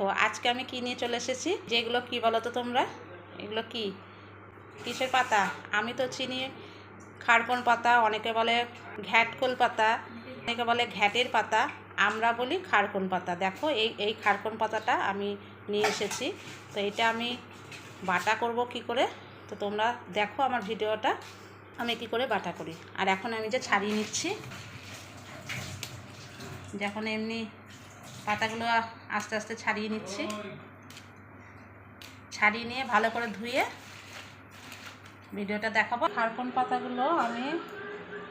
দেখো আজকে আমি কি নিয়ে চলে এসেছি। যেগুলো কি বলো তো তোমরা, এগুলো কি কিসের পাতা? আমি তো চিনি খারকন পাতা, অনেকে বলে ঘ্যাটকোল পাতা, অনেকে বলে ঘ্যাটের পাতা, আমরা বলি খারকন পাতা। দেখো এই এই খারকন পাতাটা আমি নিয়ে এসেছি। তো এটা আমি বাটা করব কি করে, তো তোমরা দেখো আমার ভিডিওটা আমি কি করে বাটা করি। আর এখন আমি যে ছাড়িয়ে নিচ্ছি, যখন এমনি পাতাগুলো আস্তে আস্তে ছাড়িয়ে নিচ্ছি, ছাড়িয়ে নিয়ে ভালো করে ধুয়ে ভিডিওটা দেখাবো। খারকন পাতাগুলো আমি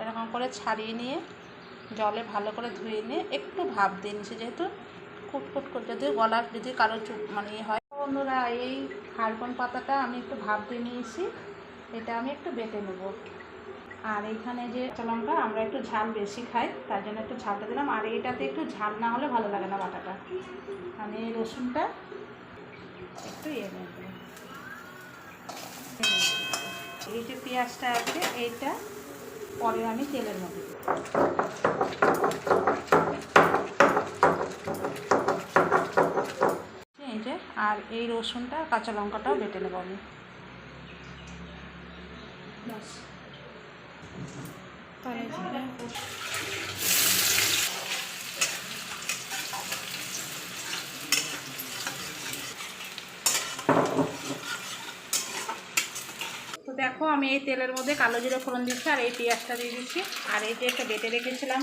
এরকম করে ছাড়িয়ে নিয়ে জলে ভালো করে ধুয়ে নিয়ে একটু ভাপ দিয়ে নিচ্ছি, যেহেতু কুটকুট করে যদি গলা যদি কারো মানে হয়। বন্ধুরা, এই খারকন পাতাটা আমি একটু ভাপ দিয়ে নিয়েছি, এটা আমি একটু বেটে নেব। আর এইখানে যে কাঁচা লঙ্কা, আমরা একটু ঝাল বেশি খাই, তার জন্য একটু ঝালটা দিলাম। আর এইটাতে একটু ঝাল না হলে ভালো লাগে না বাটাটা। আমি এই রসুনটা একটু নেব। এই যে পেঁয়াজটা আছে, এইটা পরে আমি তেলের মধ্যে দেব। এই যে, আর এই রসুনটা কাঁচা লঙ্কাটাও বেটে নেব আমি। তো দেখো আমি এই তেলের মধ্যে কালো জিরে ফোড়ন দিচ্ছি, আর এই পেঁয়াজটা দিয়ে দিচ্ছি, আর এই যে একটা বেটে রেখেছিলাম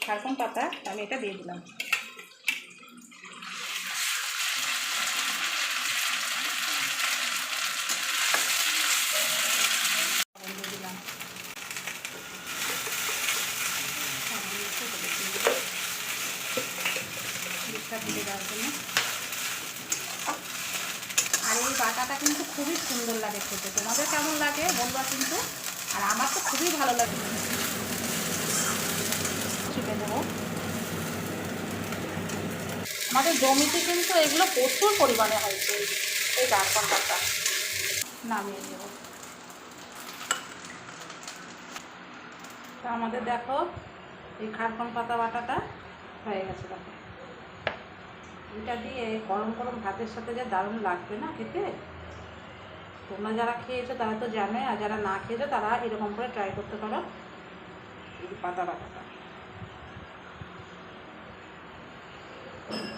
খারকন পাতা, আমি এটা দিয়ে দিলাম। দেওয়ার জন্য। আর এই বাটাটা কিন্তু খুবই সুন্দর লাগে খেতে, তোমাদের কেমন লাগে বলবা কিন্তু। আর আমার তো খুবই ভালো লাগে। চিপে দেবো। আমাদের জমিতে কিন্তু এগুলো প্রচুর পরিমাণে হয়েছে, এই খারকন পাতা। নামিয়ে দেবো। তো আমাদের দেখো এই খারকন পাতা বাটাটা হয়ে গেছে। দেখো এটা দিয়ে গরম গরম ভাতের সাথে যে দারুণ লাগবে না খেতে। তোমরা যারা খেয়েছো তারা তো জানে, আর যারা না খেয়েছো তারা এরকম করে ট্রাই করতে পারো এই পাতা বাটাটা।